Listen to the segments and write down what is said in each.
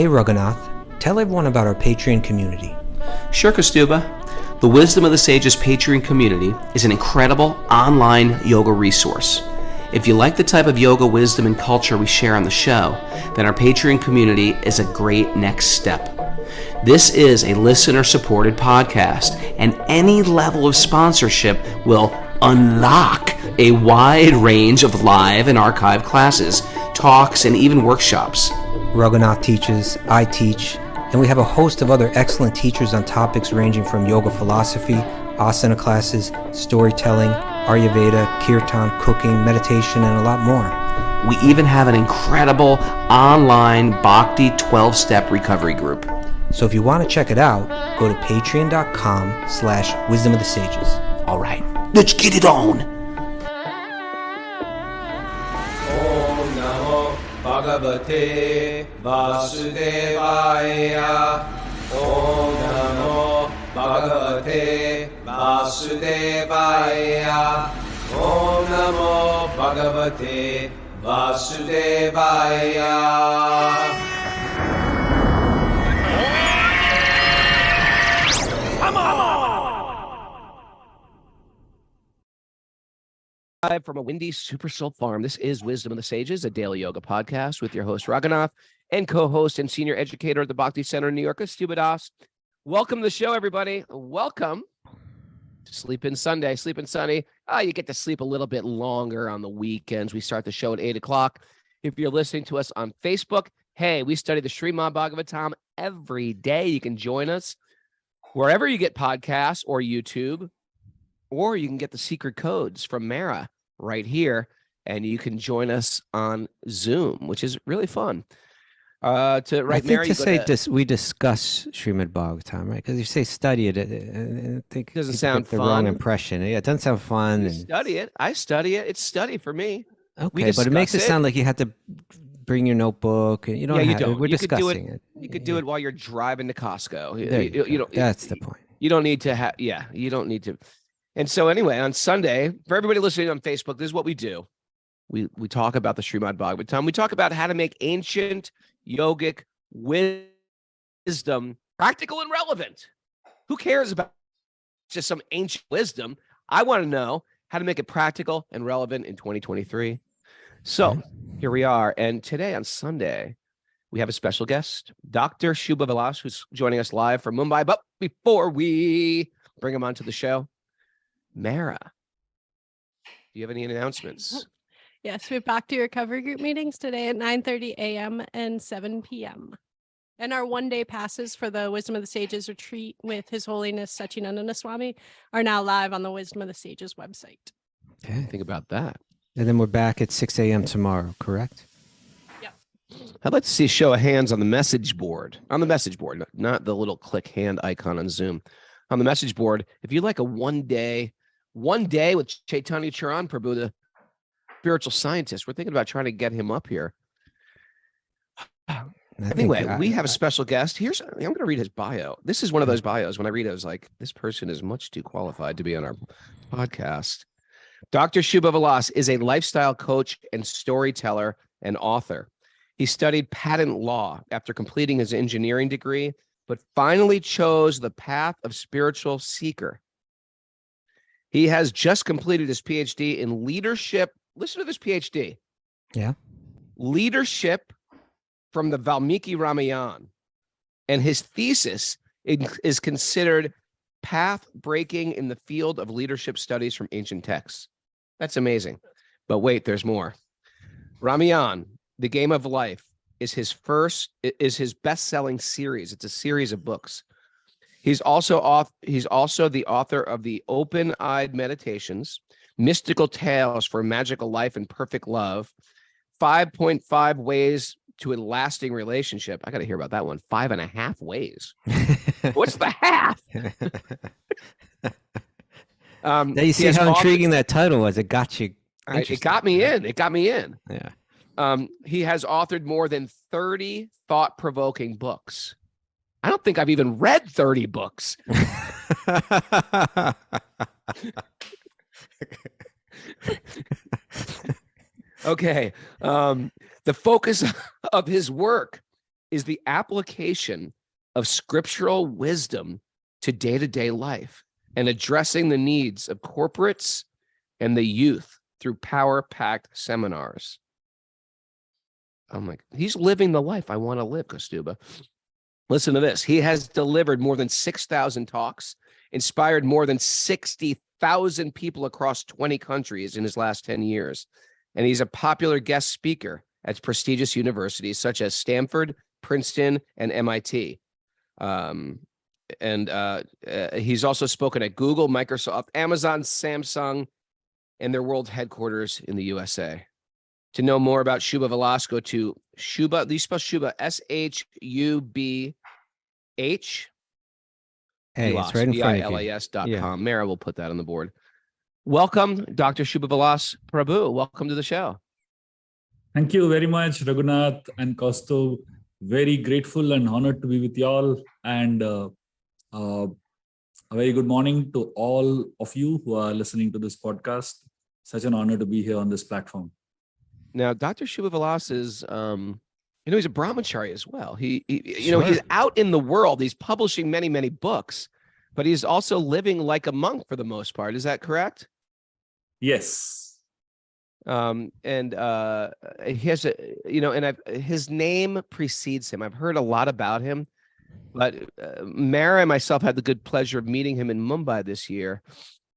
Hey Raghunath, tell everyone about our Patreon community. Sure, Kastuba. The Wisdom of the Sages Patreon community is an incredible online yoga resource. If you like the type of yoga wisdom and culture we share on the show, then our Patreon community is a great next step. This is a listener-supported podcast, and any level of sponsorship will unlock a wide range of live and archived classes, talks, and even workshops. Raghunath teaches, I teach, and we have a host of other excellent teachers on topics ranging from yoga philosophy, asana classes, storytelling, Ayurveda, kirtan, cooking, meditation, and a lot more. We even have an incredible online Bhakti 12-step recovery group. So if you want to check it out, go to patreon.com/wisdom of the sages. All right, let's get it on. Om Namo Bhagavate Vasudevaya. Om Namo Bhagavate Vasudevaya. Om Namo Bhagavate Vasudevaya. Live from a windy super soul farm. This is Wisdom of the Sages, a daily yoga podcast with your host Raghunath and co-host and senior educator at the Bhakti Center in New York, Shubha Vilas. Welcome to the show, everybody. Welcome to Sleep In Sunday, Sleep In Sunny. You get to sleep a little bit longer on the weekends. We start the show at 8 o'clock. If you're listening to us on Facebook, hey, we study the Srimad Bhagavatam every day. You can join us wherever you get podcasts or YouTube. Or you can get the secret codes from Mara right here, and you can join us on Zoom, which is really fun. I think Mara, to say we discuss Srimad Bhagavatam, right? Because you say study it, I think it doesn't sound the fun. wrong impression. Yeah, it doesn't sound fun. Study it. I study it. It's study for me. Okay, but it makes it sound like you have to bring your notebook. You don't. Yeah, you don't. We're discussing it. You could do it while you're driving to Costco. There you know, that's the point. You don't need to have. Yeah, you don't need to. And so anyway, on Sunday, for everybody listening on Facebook, this is what we do. We talk about the Srimad Bhagavatam. We talk about how to make ancient yogic wisdom practical and relevant. Who cares about just some ancient wisdom? I want to know how to make it practical and relevant in 2023. So here we are. And today on Sunday, we have a special guest, Dr. Shubha Vilas, who's joining us live from Mumbai. But before we bring him onto the show, Mara, do you have any announcements? Yes, we have back to your recovery group meetings today at 9:30 a.m. and 7 p.m. And our one-day passes for the Wisdom of the Sages retreat with His Holiness Sachinandana Swami are now live on the Wisdom of the Sages website. Okay. Think about that. And then we're back at 6 a.m. tomorrow, correct? Yep. I'd like to see a show of hands on the message board. On the message board, not the little click hand icon on Zoom. On the message board, if you'd like a one day with Chaitanya Charan Prabhu, the spiritual scientist, we're thinking about trying to get him up here. Anyway, we have a special guest. I'm going to read his bio. This is one of those bios. When I read it, I was like, this person is much too qualified to be on our podcast. Dr. Shubha Vilas is a lifestyle coach and storyteller and author. He studied patent law after completing his engineering degree, but finally chose the path of spiritual seeker. He has just completed his PhD in leadership. Listen to this PhD. Yeah. Leadership from the Valmiki Ramayan. And his thesis is considered path-breaking in the field of leadership studies from ancient texts. That's amazing. But wait, there's more. Ramayan, The Game of Life, is his best-selling series. It's a series of books. He's also the author of the Open-Eyed Meditations, Mystical Tales for Magical Life and Perfect Love, 5.5 Ways to a Lasting Relationship. I got to hear about that one. 5.5 ways. What's the half? Now you see how intriguing that title was. It got you. It got me in. It got me in. Yeah. He has authored more than 30 thought-provoking books. I don't think I've even read 30 books. Okay. The focus of his work is the application of scriptural wisdom to day-to-day life and addressing the needs of corporates and the youth through power-packed seminars. I'm like, he's living the life I want to live, Kostuba. Listen to this. He has delivered more than 6,000 talks, inspired more than 60,000 people across 20 countries in his last 10 years. And he's a popular guest speaker at prestigious universities such as Stanford, Princeton, and MIT. He's also spoken at Google, Microsoft, Amazon, Samsung, and their world headquarters in the USA. To know more about Shubha Vilas, go to Shubha, do you spell Shubha? SHUBH. Hey, it's right in front of you. Vilas.com. Yeah. Mara will put that on the board. Welcome, Dr. Shubha Vilas Prabhu. Welcome to the show. Thank you very much, Raghunath and Kaustubh. Very grateful and honored to be with y'all. And a very good morning to all of you who are listening to this podcast. Such an honor to be here on this platform. Now, Dr. Shubha Vilas is, he's a brahmachari as well. He's out in the world. He's publishing many, many books, but he's also living like a monk for the most part. Is that correct? Yes. He has his name precedes him. I've heard a lot about him, but Mara and myself had the good pleasure of meeting him in Mumbai this year,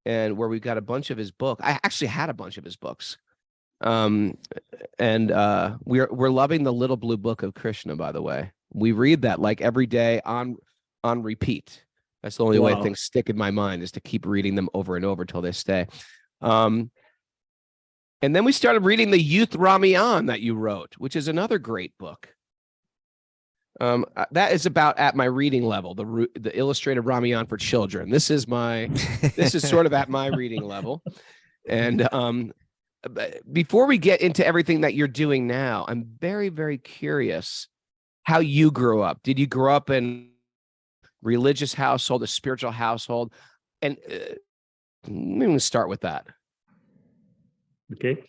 and where we got a bunch of his books. I actually had a bunch of his books. We're loving the Little Blue Book of Krishna, by the way. We read that like every day on repeat. That's the only way things stick in my mind, is to keep reading them over and over till they stay. And then we started reading the Youth Ramayan that you wrote, which is another great book. That is about at my reading level, the illustrated Ramayan for children. This is sort of at my reading level. And before we get into everything that you're doing now, I'm very, very curious how you grew up. Did you grow up in religious household, a spiritual household? And maybe we'll start with that. Okay.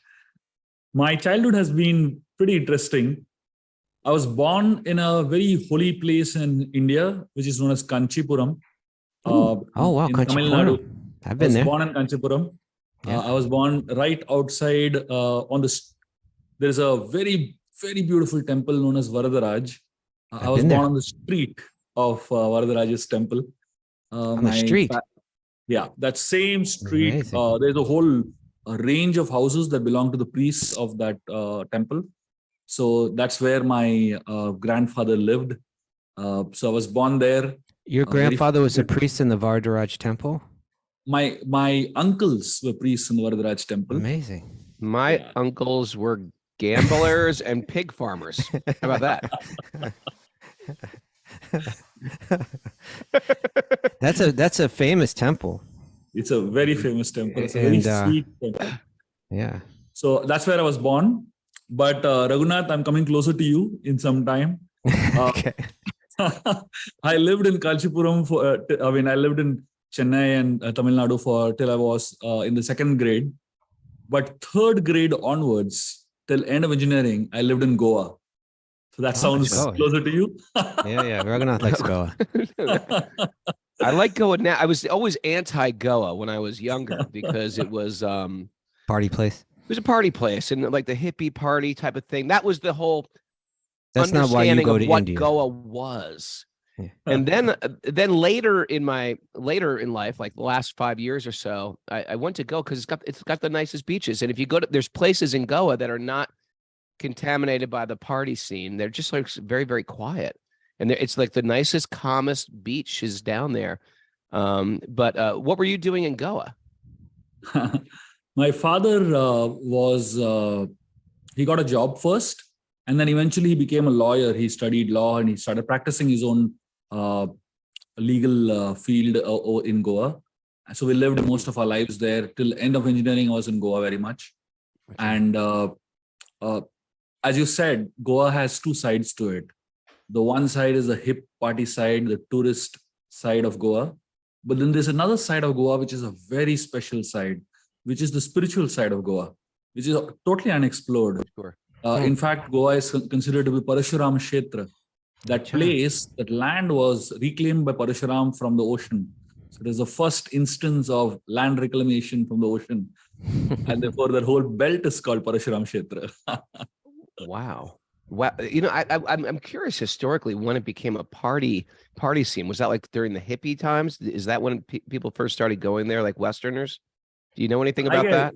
My childhood has been pretty interesting. I was born in a very holy place in India, which is known as Kanchipuram. Wow, Kanchipuram. I've been there. I was born in Kanchipuram. Yeah. I was born right outside there is a very, very beautiful temple known as Varadaraj. I was born on the street of Varadaraj's temple. On the street? Yeah, that same street. There's a whole range of houses that belong to the priests of that temple. So that's where my grandfather lived. So I was born there. Your grandfather was a priest in the Varadaraj temple? My uncles were priests in the Varadaraj temple. Amazing. My uncles were gamblers and pig farmers. How about that? That's a famous temple. It's a very famous temple. It's a very sweet temple. Yeah. So that's where I was born. But Raghunath, I'm coming closer to you in some time. Okay. I lived in Kanchipuram I lived in Chennai and Tamil Nadu till I was in the second grade. But third grade onwards, till end of engineering, I lived in Goa. So that sounds closer to you. Yeah. Raghunath likes Goa. I like Goa now. I was always anti-Goa when I was younger because it was party place. It was a party place and like the hippie party type of thing. That was the whole understanding not why you go to what India. Goa was. Yeah. And then later in life, like the last 5 years or so, I went to Goa because it's got the nicest beaches. And if you go to, there's places in Goa that are not contaminated by the party scene. They're just like very, very quiet. And it's like the nicest, calmest beach is down there. But what were you doing in Goa? My father he got a job first, and then eventually he became a lawyer. He studied law and he started practicing his own legal field in Goa. So we lived most of our lives there till end of engineering. I was in Goa very much. And as you said, Goa has two sides to it. The one side is the hip party side, the tourist side of Goa. But then there's another side of Goa, which is a very special side, which is the spiritual side of Goa, which is totally unexplored. Sure. In fact, Goa is considered to be Parashuram Kshetra. that place, that land was reclaimed by Parashuram from the ocean. So it is the first instance of land reclamation from the ocean. And therefore, that whole belt is called Parashuram Kshetra. Wow. Wow. I'm curious historically when it became a party scene. Was that like during the hippie times? Is that when people first started going there, like Westerners? Do you know anything about that?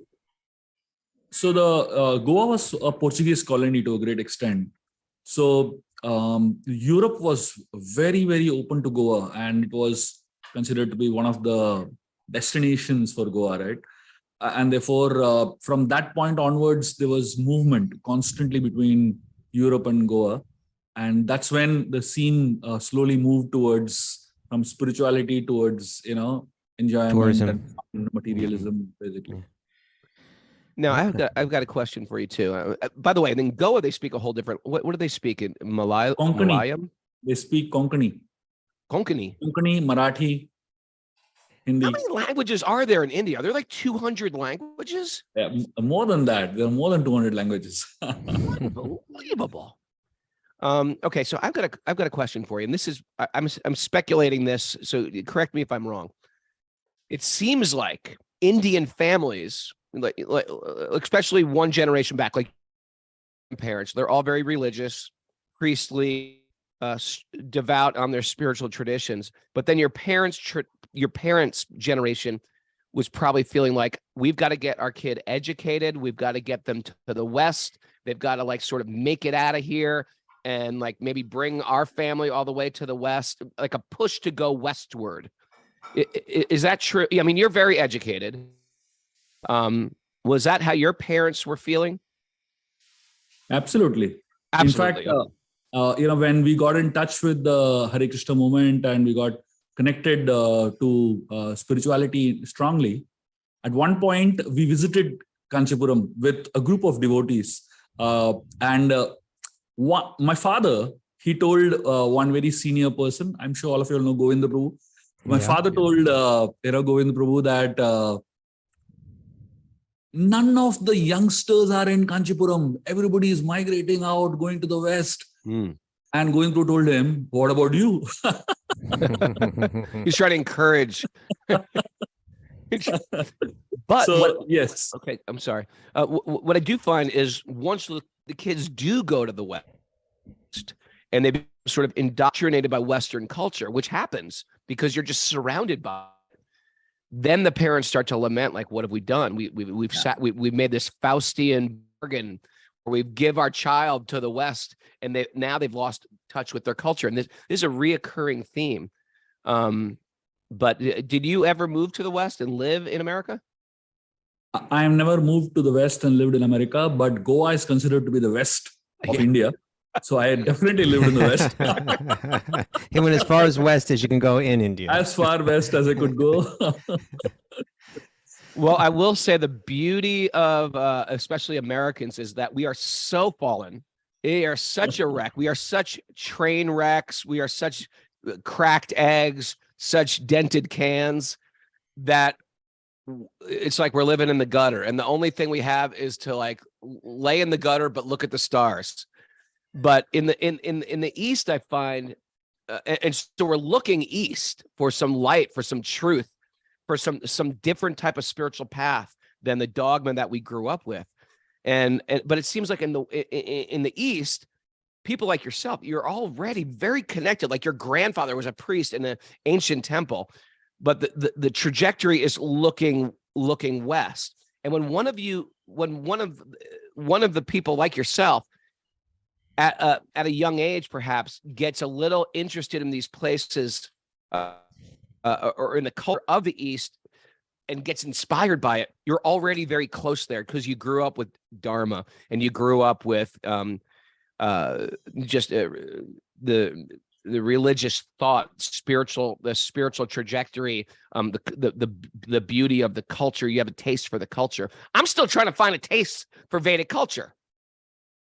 So the Goa was a Portuguese colony to a great extent. So Europe was very, very open to Goa, and it was considered to be one of the destinations for Goa, right? And therefore, from that point onwards, there was movement constantly between Europe and Goa. And that's when the scene slowly moved towards from spirituality towards, enjoyment Tourism. and materialism, basically. Now, I've got a question for you too. By the way, in Goa they speak a whole different. What do they speak in Konkani. Malayalam? They speak Konkani. Konkani. Konkani, Marathi, Hindi. How many languages are there in India? Are there like 200 languages? Yeah, more than that. There are more than 200 languages. Unbelievable. Okay, so I've got a question for you, and this is I'm speculating this. So correct me if I'm wrong. It seems like Indian families, like especially one generation back, like parents, they're all very religious, priestly, devout on their spiritual traditions. But then your parents' generation was probably feeling like we've got to get our kid educated, we've got to get them to the West, they've got to like sort of make it out of here and like maybe bring our family all the way to the West, like a push to go westward. Is that true? I mean, you're very educated. Was that how your parents were feeling? Absolutely. Absolutely. In fact, when we got in touch with the Hare Krishna movement and we got connected to spirituality strongly, at one point we visited Kanchipuram with a group of devotees. My father, he told one very senior person, I'm sure all of you all know Govinda Prabhu. My father told Govinda Prabhu that none of the youngsters are in Kanchipuram. Everybody is migrating out, going to the West. And Govinda Prabhu told him, what about you? He's trying to encourage. But yes. Okay, I'm sorry. What I do find is once the kids do go to the West and they become sort of indoctrinated by Western culture, which happens because you're just surrounded by it, then the parents start to lament, like, what have we done? We've made this Faustian bargain where we give our child to the West, and they've lost touch with their culture. And this is a reoccurring theme. But did you ever move to the West and live in America? I have never moved to the West and lived in America, but Goa is considered to be the West of India. So I definitely lived in the West. He went as far as west as you can go in India. As far west as I could go. Well, I will say the beauty of especially Americans is that we are so fallen. We are such a wreck. We are such train wrecks. We are such cracked eggs, such dented cans that it's like we're living in the gutter. And the only thing we have is to like lay in the gutter, but look at the stars. But in the East, I find, and so we're looking East for some light, for some truth, for some different type of spiritual path than the dogma that we grew up with. But it seems like in the East, people like yourself, you're already very connected. Like your grandfather was a priest in an ancient temple, but the trajectory is looking west. And when one of the people like yourself at a young age, perhaps gets a little interested in these places or in the culture of the East and gets inspired by it, you're already very close there because you grew up with Dharma and you grew up with just the religious thought, the spiritual trajectory, the beauty of the culture. You have a taste for the culture. I'm still trying to find a taste for Vedic culture.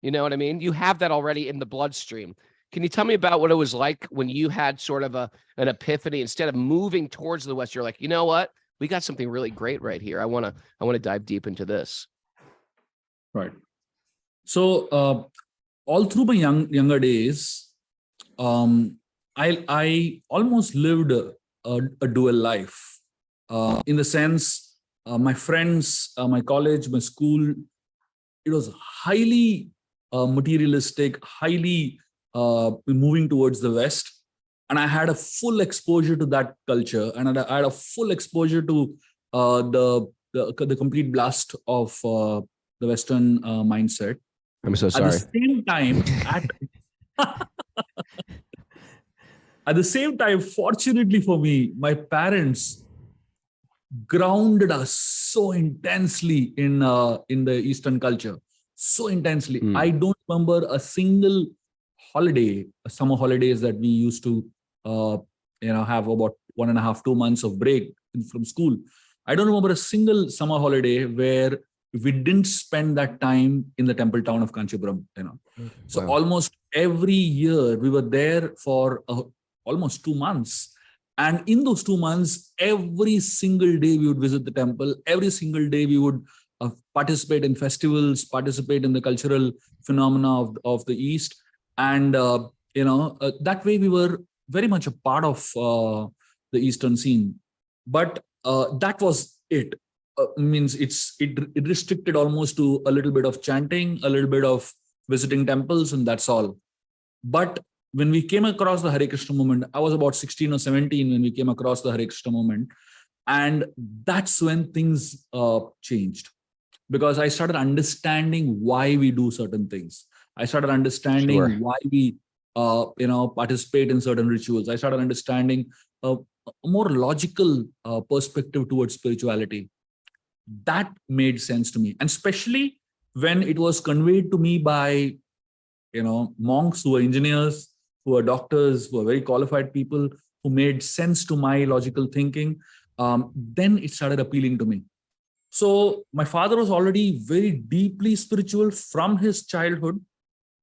You know what I mean? You have that already in the bloodstream. Can you tell me about what it was like when you had sort of an epiphany? Instead of moving towards the West, you're like, you know what? We got something really great right here. I want to dive deep into this. Right. So all through my younger days, I almost lived a dual life, in the sense, my friends, my college, my school, it was highly materialistic, highly moving towards the West. And I had a full exposure to that culture, and I had a full exposure to the complete blast of the Western mindset. I'm so At the sorry. same time, at the same time, fortunately for me, my parents grounded us so intensely in the Eastern culture, so intensely. Mm. I don't remember a single holiday, summer holidays that we used to, have about 1.5, 2 months of break from school. I don't remember a single summer holiday where we didn't spend that time in the temple town of Kanchipuram. So Wow. almost every year we were there for almost 2 months. And in those 2 months, every single day we would visit the temple. Every single day we would participate in festivals, participate in the cultural phenomena of the East. And, that way we were very much a part of the Eastern scene. But that was it. Means it restricted almost to a little bit of chanting, a little bit of visiting temples, and that's all. But when we came across the Hare Krishna movement, I was about 16 or 17 when we came across the Hare Krishna movement. And that's when things changed, because I started understanding why we do certain things. I started understanding Sure. why we, participate in certain rituals. I started understanding a more logical perspective towards spirituality. That made sense to me. And especially when it was conveyed to me by, monks who were engineers, who were doctors, who were very qualified people, who made sense to my logical thinking, then it started appealing to me. So my father was already very deeply spiritual from his childhood,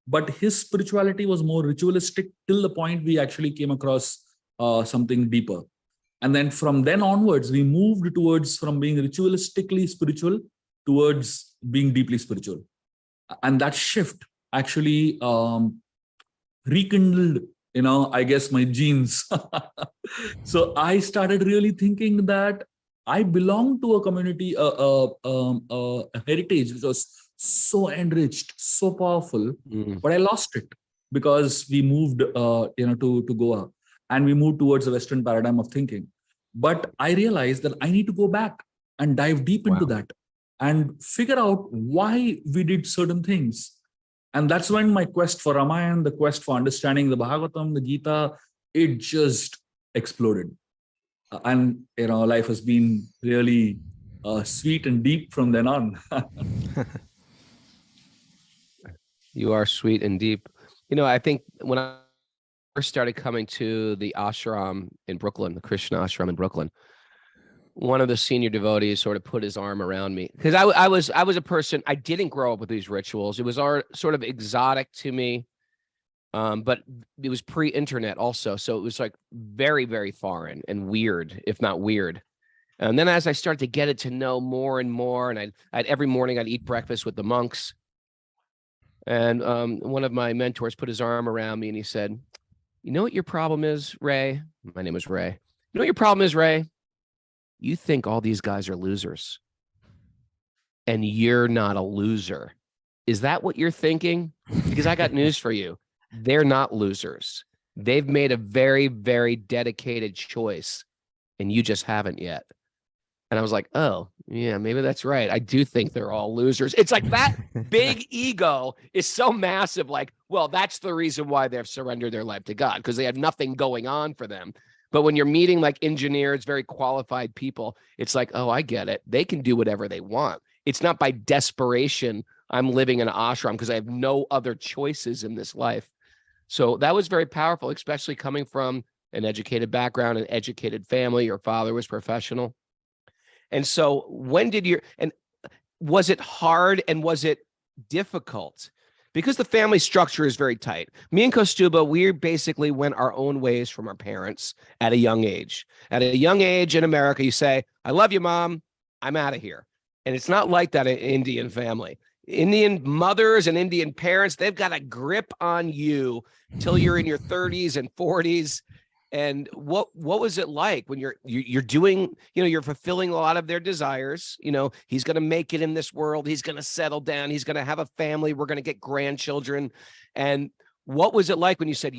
but his spirituality was more ritualistic till the point we actually came across something deeper. And then from then onwards, we moved towards from being ritualistically spiritual towards being deeply spiritual. And that shift actually rekindled, I guess, my genes. So I started really thinking that I belong to a community, a heritage which was so enriched, so powerful, but I lost it because we moved, to Goa, and we moved towards a Western paradigm of thinking. But I realized that I need to go back and dive deep into that and figure out why we did certain things. And that's when my quest for Ramayan, the quest for understanding the Bhagavatam, the Gita, it just exploded. And, life has been really sweet and deep from then on. You are sweet and deep. I think when I first started coming to the ashram in Brooklyn, the Krishna ashram in Brooklyn, one of the senior devotees sort of put his arm around me, because I was a person, I didn't grow up with these rituals. It was sort of exotic to me, but it was pre-internet also, so it was like very, very foreign and weird, if not weird. And then as I started to get it to know more and more, and I'd every morning I'd eat breakfast with the monks, and one of my mentors put his arm around me and he said, "You know what your problem is, Ray?" My name is Ray. "You know what your problem is, Ray? You think all these guys are losers, and you're not a loser. Is that what you're thinking? Because I got news for you. They're not losers. They've made a very, very dedicated choice, and you just haven't yet." And I was like, oh, yeah, maybe that's right. I do think they're all losers. It's like that big ego is so massive. Like, well, that's the reason why they've surrendered their life to God, because they have nothing going on for them. But when you're meeting like engineers, very qualified people, it's like, oh, I get it. They can do whatever they want. It's not by desperation I'm living in an ashram because I have no other choices in this life. So that was very powerful, especially coming from an educated background, an educated family. Your father was professional. And so was it hard and was it difficult? Because the family structure is very tight. Me and Kostuba, we basically went our own ways from our parents at a young age. At a young age in America, you say, "I love you, Mom. I'm out of here." And it's not like that in an Indian family. Indian mothers and Indian parents, they've got a grip on you till you're in your 30s and 40s. And what was it like when you're doing, you're fulfilling a lot of their desires? He's going to make it in this world. He's going to settle down. He's going to have a family. We're going to get grandchildren. And what was it like when you said,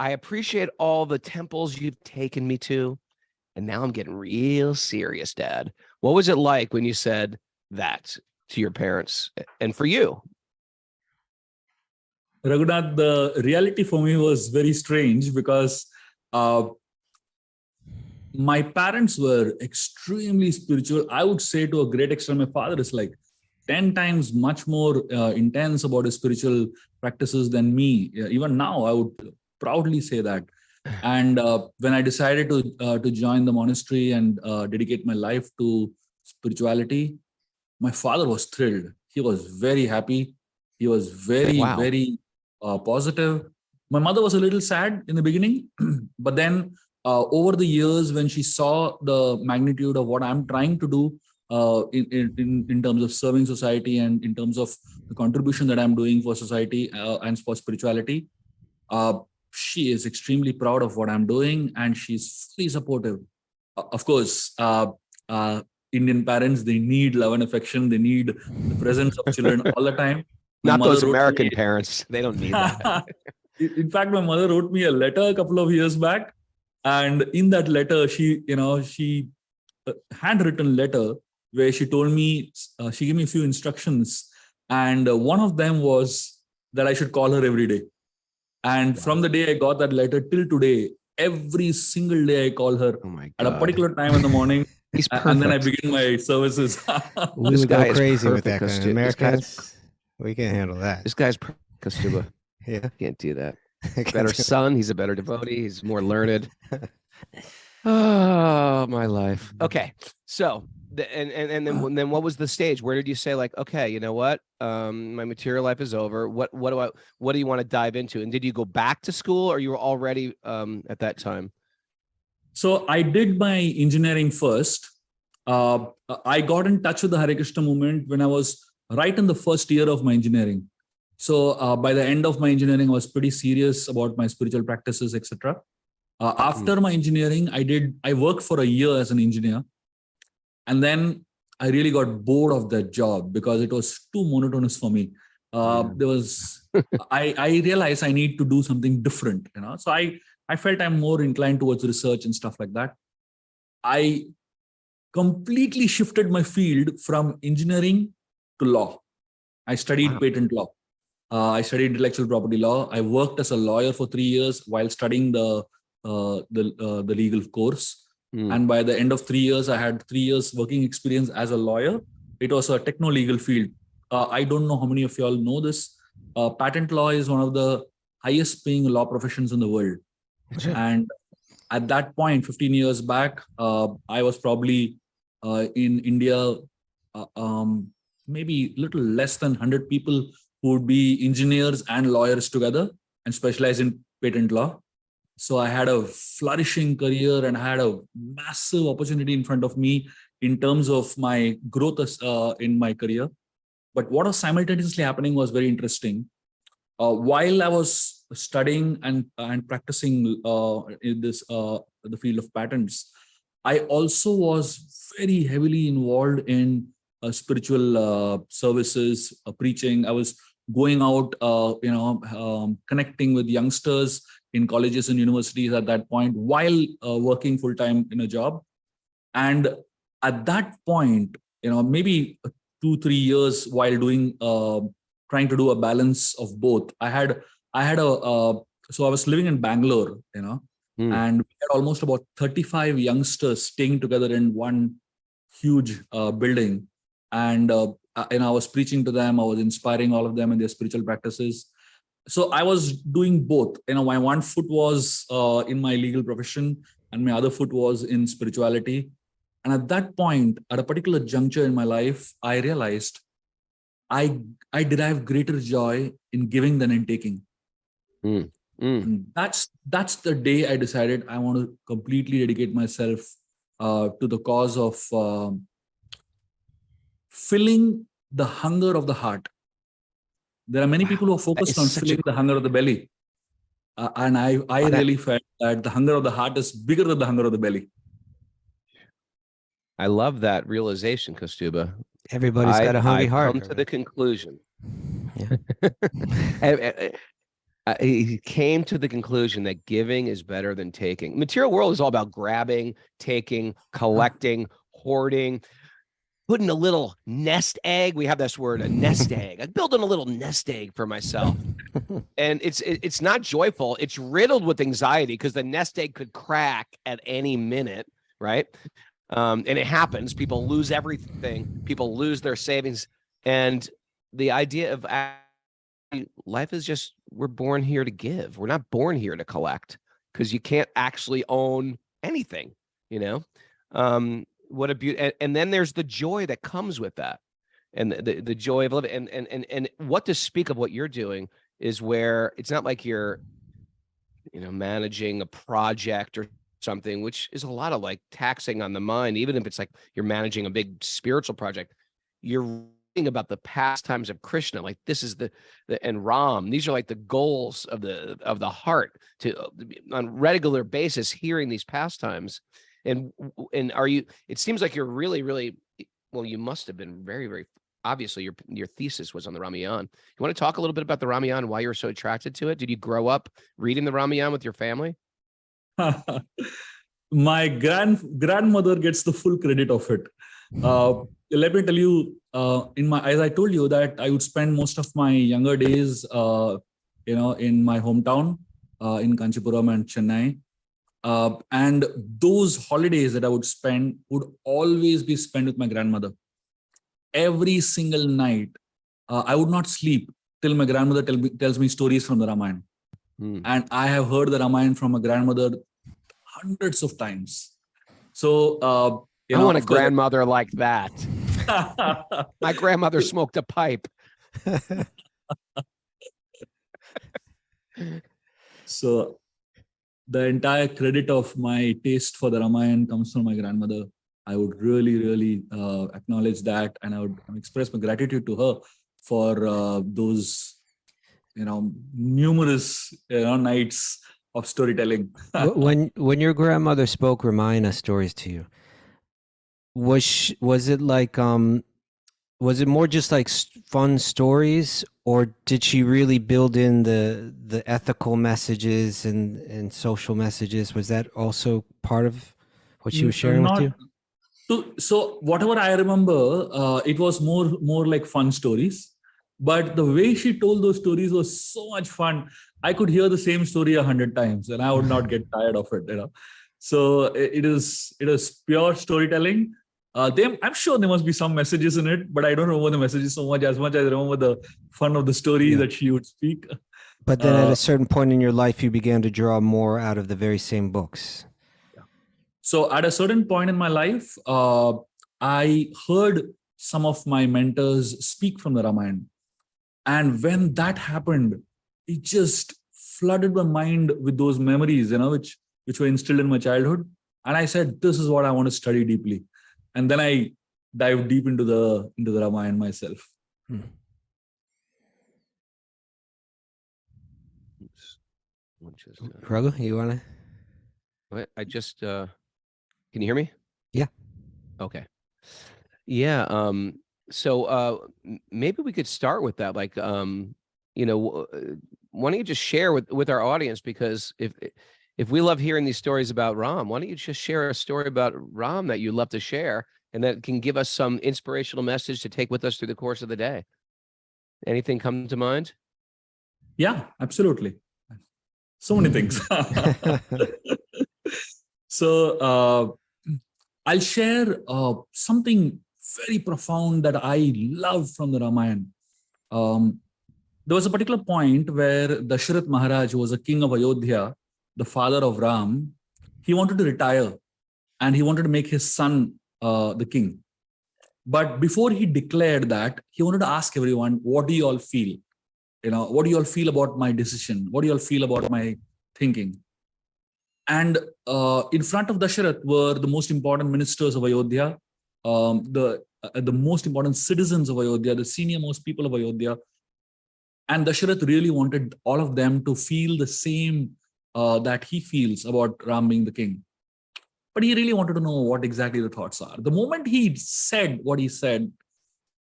I appreciate all the temples you've taken me to, and now I'm getting real serious, Dad. What was it like when you said that to your parents and for you? Raghunath, the reality for me was very strange because my parents were extremely spiritual. I would say to a great extent, my father is like 10 times much more intense about his spiritual practices than me. Even now, I would proudly say that. And when I decided to join the monastery and dedicate my life to spirituality, my father was thrilled. He was very happy. He was very, Wow. very positive. My mother was a little sad in the beginning, but then over the years, when she saw the magnitude of what I'm trying to do in terms of serving society and in terms of the contribution that I'm doing for society and for spirituality, she is extremely proud of what I'm doing, and she's fully supportive. Of course, Indian parents, they need love and affection. They need the presence of children all the time. Not those American parents. They don't need that. In fact, my mother wrote me a letter a couple of years back, and in that letter, she handwritten letter where she told me, she gave me a few instructions, and one of them was that I should call her every day. And from the day I got that letter till today, every single day I call her at a particular time in the morning. He's perfect. And then I begin my services. We This would guy go is crazy with perfect, that kind of Americans. We can't handle that. This guy's Kastuba. Yeah. Can't do that. Better son. He's a better devotee. He's more learned. Oh, my life. Okay. So, then what was the stage? Where did you say, like, okay, you know what? My material life is over. What do you want to dive into? And did you go back to school, or you were already at that time? So I did my engineering first. I got in touch with the Hare Krishna movement when I was right in the first year of my engineering. So by the end of my engineering, I was pretty serious about my spiritual practices, etc. After my engineering, I worked for a year as an engineer. And then I really got bored of that job because it was too monotonous for me. I realized I need to do something different, So I felt I'm more inclined towards research and stuff like that. I completely shifted my field from engineering to law. I studied patent law. I studied intellectual property law. I worked as a lawyer for 3 years while studying the legal course. And by the end of 3 years, I had 3 years working experience as a lawyer. It was a techno-legal field. I don't know how many of you all know this. Patent law is one of the highest paying law professions in the world. And at that point, 15 years back, I was probably in India, maybe little less than 100 people who would be engineers and lawyers together and specialize in patent law. So I had a flourishing career and I had a massive opportunity in front of me in terms of my growth in my career. But what was simultaneously happening was very interesting. While I was studying and practicing in the field of patents, I also was very heavily involved in spiritual services, preaching. I was going out, connecting with youngsters in colleges and universities at that point while working full-time in a job. And at that point, maybe 2-3 years while doing, trying to do a balance of both, so I was living in Bangalore, and we had almost about 35 youngsters staying together in one huge building. And I was preaching to them. I was inspiring all of them in their spiritual practices. So I was doing both. My one foot was in my legal profession and my other foot was in spirituality. And at that point, at a particular juncture in my life, I realized I derive greater joy in giving than in taking. And that's the day I decided I want to completely dedicate myself to the cause of filling the hunger of the heart. There are many people who are focused on filling the hunger of the belly. And I really felt that the hunger of the heart is bigger than the hunger of the belly. I love that realization, Kaustubha. Everybody's got a hungry heart. Come to the conclusion. Yeah. He came to the conclusion that giving is better than taking. Material world is all about grabbing, taking, collecting, hoarding, putting a little nest egg. We have this word, a nest egg. I'm building a little nest egg for myself. And it's not joyful. It's riddled with anxiety because the nest egg could crack at any minute, right? And it happens. People lose everything. People lose their savings. And the idea of life is just, we're born here to give. We're not born here to collect, because you can't actually own anything, you know? What a beauty. And then there's the joy that comes with that, and the joy of living. And what to speak of what you're doing is where it's not like you're, you know, managing a project or something, which is a lot of like taxing on the mind. Even if it's like you're managing a big spiritual project, you're reading about the pastimes of Krishna. Like this is the and Ram. These are like the goals of the heart, to on regular basis hearing these pastimes. And are you? It seems like you're really well. You must have been very obviously. Your thesis was on the Ramayan. You want to talk a little bit about the Ramayan and why you were so attracted to it? Did you grow up reading the Ramayan with your family? My grandmother gets the full credit of it. Let me tell you, as I told you that I would spend most of my younger days, in my hometown, in Kanchipuram and Chennai. And those holidays that I would spend would always be spent with my grandmother. Every single night, I would not sleep till my grandmother tells me stories from the Ramayan. And I have heard the Ramayan from my grandmother hundreds of times. So, I want a grandmother like that. My grandmother smoked a pipe. So the entire credit of my taste for the Ramayan comes from my grandmother. I would really acknowledge that, and I would express my gratitude to her for those, numerous nights of storytelling. When your grandmother spoke Ramayana stories to you, was it like was it more just like fun stories, or did she really build in the ethical messages and social messages? Was that also part of what she was sharing with you? So whatever I remember, it was more like fun stories. But the way she told those stories was so much fun. I could hear the same story 100 times and I would not get tired of it. So it is pure storytelling. I'm sure there must be some messages in it, but I don't remember the messages so much as I remember the fun of the story that she would speak. But then at a certain point in your life, you began to draw more out of the very same books. So at a certain point in my life, I heard some of my mentors speak from the Ramayan. And when that happened, it just flooded my mind with those memories, which were instilled in my childhood. And I said, this is what I want to study deeply. And then I dived deep into the Ramayan myself. Raghu, you want to? I just, can you hear me? Yeah. Okay. Yeah. So maybe we could start with that. Like, why don't you just share with our audience? Because if we love hearing these stories about Ram, why don't you just share a story about Ram that you love to share, and that can give us some inspirational message to take with us through the course of the day? Anything come to mind? Yeah, absolutely. So many things. So I'll share something very profound that I love from the Ramayan. There was a particular point where Dasharath Maharaj, who was a king of Ayodhya, the father of Ram, he wanted to retire and he wanted to make his son the king. But before he declared that, he wanted to ask everyone, what do you all feel? What do you all feel about my decision? What do you all feel about my thinking? And in front of Dasharath were the most important ministers of Ayodhya, the the most important citizens of Ayodhya, the senior most people of Ayodhya. And Dasharath really wanted all of them to feel the same that he feels about Ram being the king. But he really wanted to know what exactly the thoughts are. The moment he said what he said,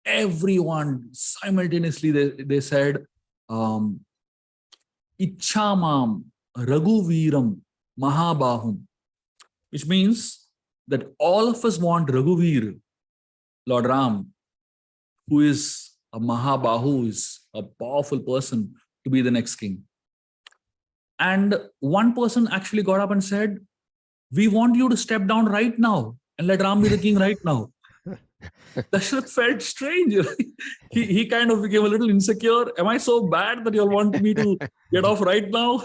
everyone simultaneously they said, Icchamam Raghuviram Mahabahum, which means that all of us want Raghuvir, Lord Ram, who is a Mahabahu, who is a powerful person, to be the next king. And one person actually got up and said, we want you to step down right now and let Ram be the king right now. Dasharath felt strange. he kind of became a little insecure. Am I so bad that you all want me to get off right now?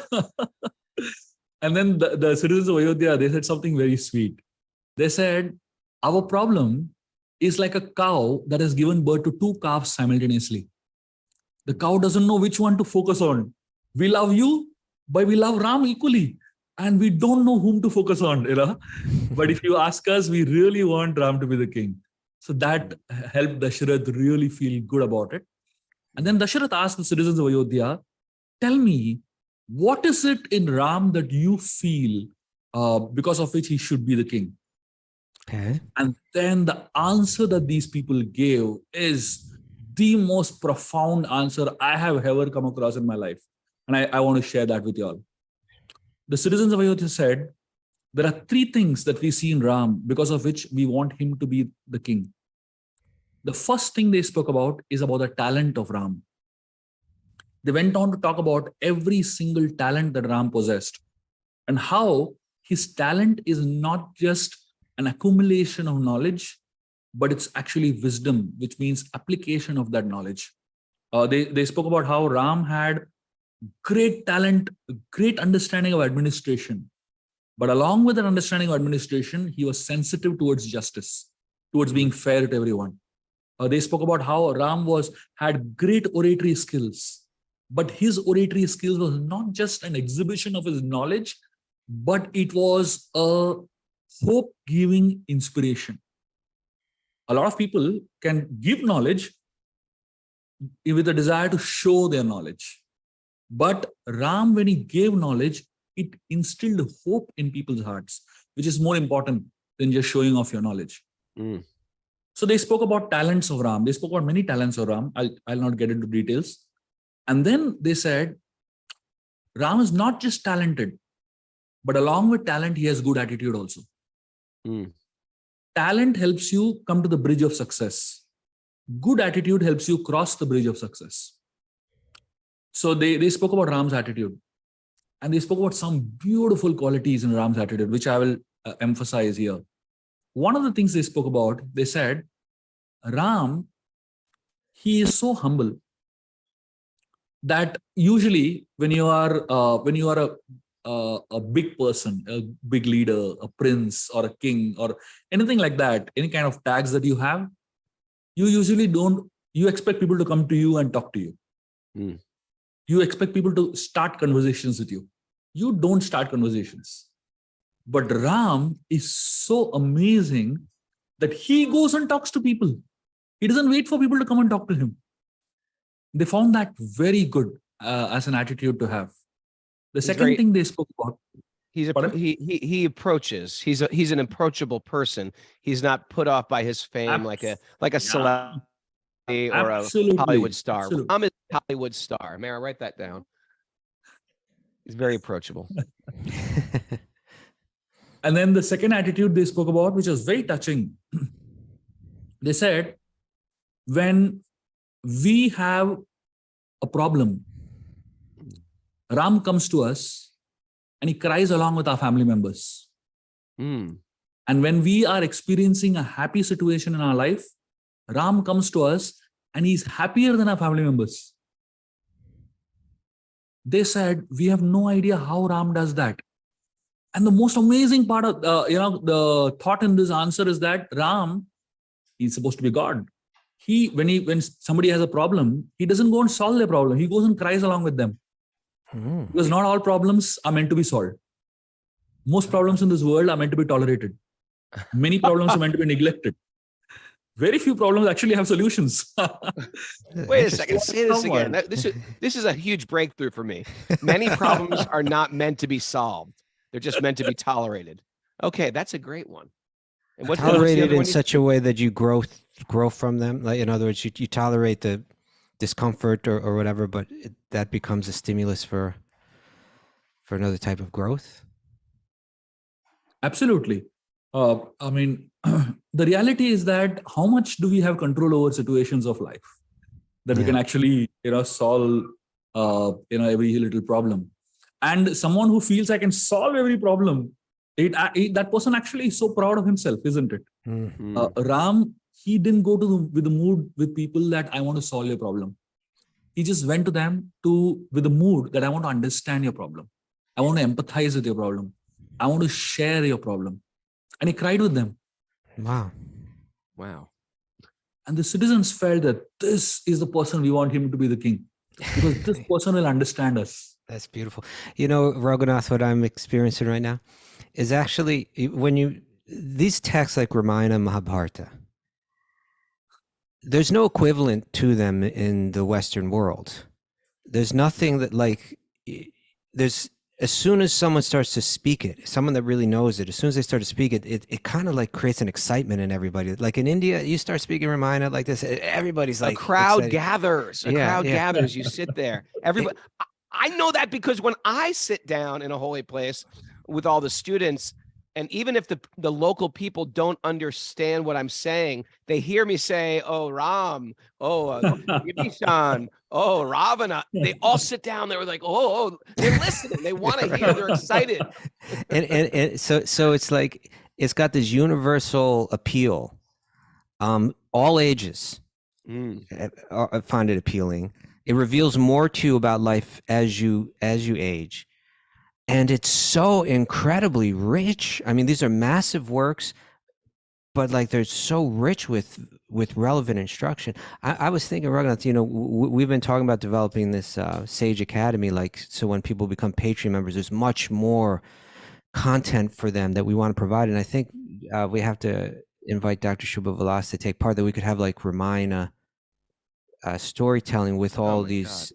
And then the citizens of Ayodhya, they said something very sweet. They said, our problem is like a cow that has given birth to two calves simultaneously. The cow doesn't know which one to focus on. We love you, but we love Ram equally. And we don't know whom to focus on, But if you ask us, we really want Ram to be the king. So that helped Dasharath really feel good about it. And then Dasharath asked the citizens of Ayodhya, tell me, what is it in Ram that you feel because of which he should be the king? Okay. And then the answer that these people gave is the most profound answer I have ever come across in my life. And I want to share that with you all. The citizens of Ayodhya said, there are three things that we see in Ram because of which we want him to be the king. The first thing they spoke about is about the talent of Ram. They went on to talk about every single talent that Ram possessed and how his talent is not just an accumulation of knowledge, but it's actually wisdom, which means application of that knowledge. They spoke about how Ram had great talent, great understanding of administration. But along with that understanding of administration, he was sensitive towards justice, towards being fair to everyone. They spoke about how Ram had great oratory skills, but his oratory skills was not just an exhibition of his knowledge, but it was a hope-giving inspiration. A lot of people can give knowledge with a desire to show their knowledge. But Ram, when he gave knowledge, it instilled hope in people's hearts, which is more important than just showing off your knowledge. So they spoke about talents of Ram. They spoke about many talents of Ram. I'll not get into details. And then they said, Ram is not just talented, but along with talent, he has good attitude also. Talent helps you come to the bridge of success. Good attitude helps you cross the bridge of success. So they spoke about Ram's attitude. And they spoke about some beautiful qualities in Ram's attitude, which I will emphasize here. One of the things they spoke about, they said, Ram, he is so humble that usually when you are a big person, a big leader, a prince or a king or anything like that, any kind of tags that you have, you usually you expect people to come to you and talk to you. You expect people to start conversations with you. You don't start conversations. But Ram is so amazing that he goes and talks to people. He doesn't wait for people to come and talk to him. They found that very good as an attitude to have. The second thing they spoke about. He approaches. He's an approachable person. He's not put off by his fame like a celebrity or a Hollywood star. Absolutely. I'm a Hollywood star. Mara, write that down. He's very approachable. And then the second attitude they spoke about, which was very touching. They said, when we have a problem, Ram comes to us and he cries along with our family members. And when we are experiencing a happy situation in our life, Ram comes to us and he's happier than our family members. They said, we have no idea how Ram does that. And the most amazing part of the thought in this answer is that Ram, he's supposed to be God. When somebody has a problem, he doesn't go and solve their problem. He goes and cries along with them. Because not all problems are meant to be solved. Most problems in this world are meant to be tolerated. Many problems are meant to be neglected. very few problems actually have solutions. Wait a second. Say this Somewhat. again. This is a huge breakthrough for me. Many problems are not meant to be solved. They're just meant to be tolerated. Okay, that's a great one. And what's the Tolerated other in one you such a way that you grow from them. Like, in other words, you tolerate the discomfort or whatever, but that becomes a stimulus for another type of growth. Absolutely. I mean, the reality is that how much do we have control over situations of life that we Yeah. can actually, solve, every little problem. And someone who feels I can solve every problem, that person actually is so proud of himself, isn't it? Mm. Ram, he didn't go with the mood with people that I want to solve your problem. He just went to them with the mood that I want to understand your problem. I want to empathize with your problem. I want to share your problem. And he cried with them. Wow. Wow. And the citizens felt that this is the person we want him to be the king, because this person will understand us. That's beautiful. Raghunath, what I'm experiencing right now is actually these texts like Ramayana and Mahabharata, there's no equivalent to them in the Western world. There's nothing that as soon as someone starts to speak it, someone that really knows it, as soon as they start to speak it, it kind of like creates an excitement in everybody. Like in India, you start speaking Ramayana like this, everybody's like a crowd excited. gathers. A crowd gathers. You sit there. Everybody. I know that because when I sit down in a holy place with all the students, and even if the local people don't understand what I'm saying, they hear me say, "Oh, Ram, oh, Vibhishan, oh, Ravana." They all sit down. They were like, "Oh, they're listening. They want to hear. They're excited." and so it's like it's got this universal appeal. All ages find it appealing. It reveals more to you about life as you age. And it's so incredibly rich. I mean, these are massive works, but like they're so rich with relevant instruction. I was thinking, Raghunath, we've been talking about developing this Sage Academy, so when people become Patreon members, there's much more content for them that we want to provide. And I think we have to invite Dr. Shubha Vilas to take part, that we could have like Ramayana storytelling with all these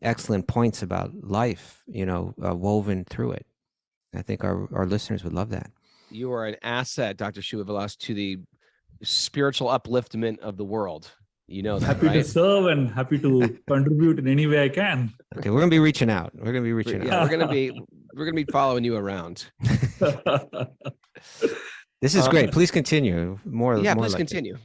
excellent points about life, woven through it. I think our listeners would love that. You are an asset, Dr. Shubha Vilas, to the spiritual upliftment of the world. You know that, happy right? to serve and happy to contribute in any way I can. Okay, we're gonna be reaching out. We're gonna be following you around. This is great. Please continue. Please continue.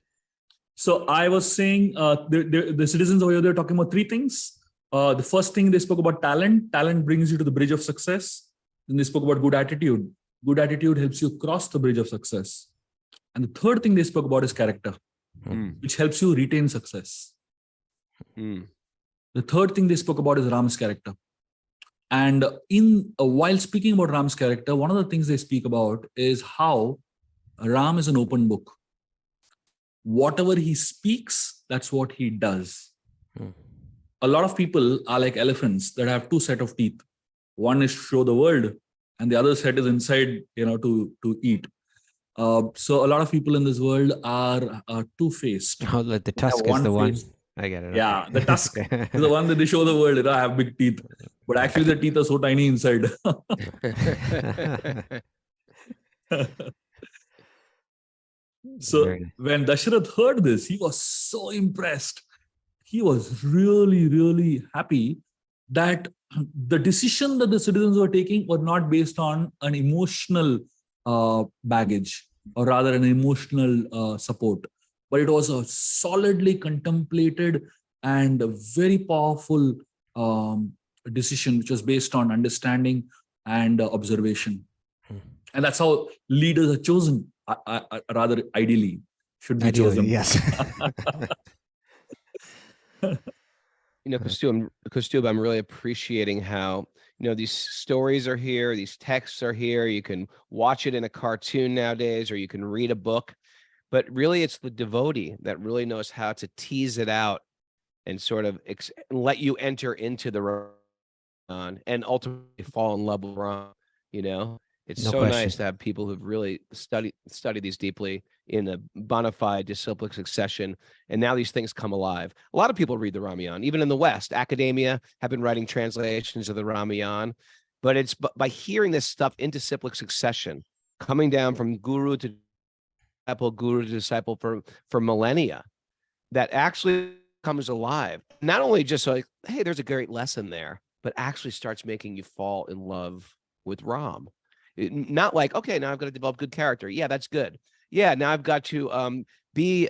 So I was saying the citizens over here, they're talking about three things. The first thing, they spoke about talent. Talent brings you to the bridge of success. Then they spoke about good attitude. Good attitude helps you cross the bridge of success. And the third thing they spoke about is character, which helps you retain success. The third thing they spoke about is Ram's character. And while speaking about Ram's character, one of the things they speak about is how Ram is an open book. Whatever he speaks, that's what he does. A lot of people are like elephants that have two sets of teeth. One is to show the world, and the other set is inside, to eat. So a lot of people in this world are two-faced. Oh, the tusk is the one. I get it. Yeah, the tusk is the one that they show the world. I have big teeth, but actually the teeth are so tiny inside. So when Dasharath heard this, he was so impressed. He was really, really happy that the decision that the citizens were taking was not based on an emotional baggage, or rather an emotional support, but it was a solidly contemplated and a very powerful decision, which was based on understanding and observation. And that's how leaders are chosen. Rather, ideally, should be chosen. Yes. Kostub, I'm really appreciating how, these stories are here, these texts are here. You can watch it in a cartoon nowadays, or you can read a book, but really it's the devotee that really knows how to tease it out and sort of let you enter into the Ramayan and ultimately fall in love with Ram, It's No so question. nice to have people who've really studied these deeply in a bona fide disciplic succession. And now these things come alive. A lot of people read the Ramayan, even in the West. Academia have been writing translations of the Ramayan, but it's by hearing this stuff in disciplic succession, coming down from guru to disciple for millennia, that actually comes alive. Not only just like, hey, there's a great lesson there, but actually starts making you fall in love with Ram. Not like, okay, now I've got to develop good character. Yeah, that's good. Yeah, now I've got to be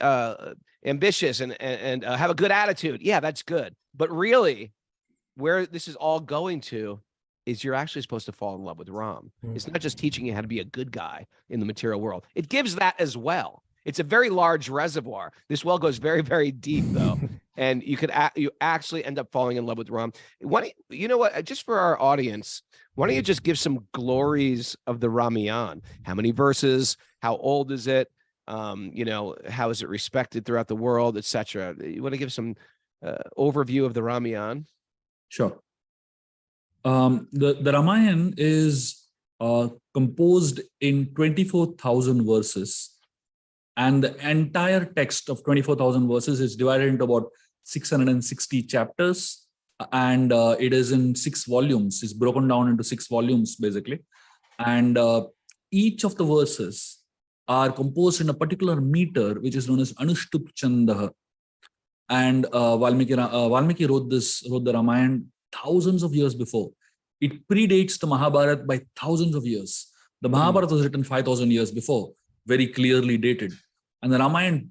ambitious and have a good attitude. Yeah, that's good. But really, where this is all going to is you're actually supposed to fall in love with Ram. It's not just teaching you how to be a good guy in the material world. It gives that as well. It's a very large reservoir. This well goes very, very deep, though. And you actually end up falling in love with Ram. You know what? Just for our audience, why don't you just give some glories of the Ramayan? How many verses? How old is it? How is it respected throughout the world, etc. You want to give some overview of the Ramayan? Sure. The Ramayan is composed in 24,000 verses. And the entire text of 24,000 verses is divided into about 660 chapters. And it is in 6 volumes. It's broken down into 6 volumes, basically. And each of the verses are composed in a particular meter, which is known as Anushtup Chandah. And Valmiki wrote the Ramayan thousands of years before. It predates the Mahabharata by thousands of years. The Mahabharata was written 5,000 years before, very clearly dated. And the Ramayan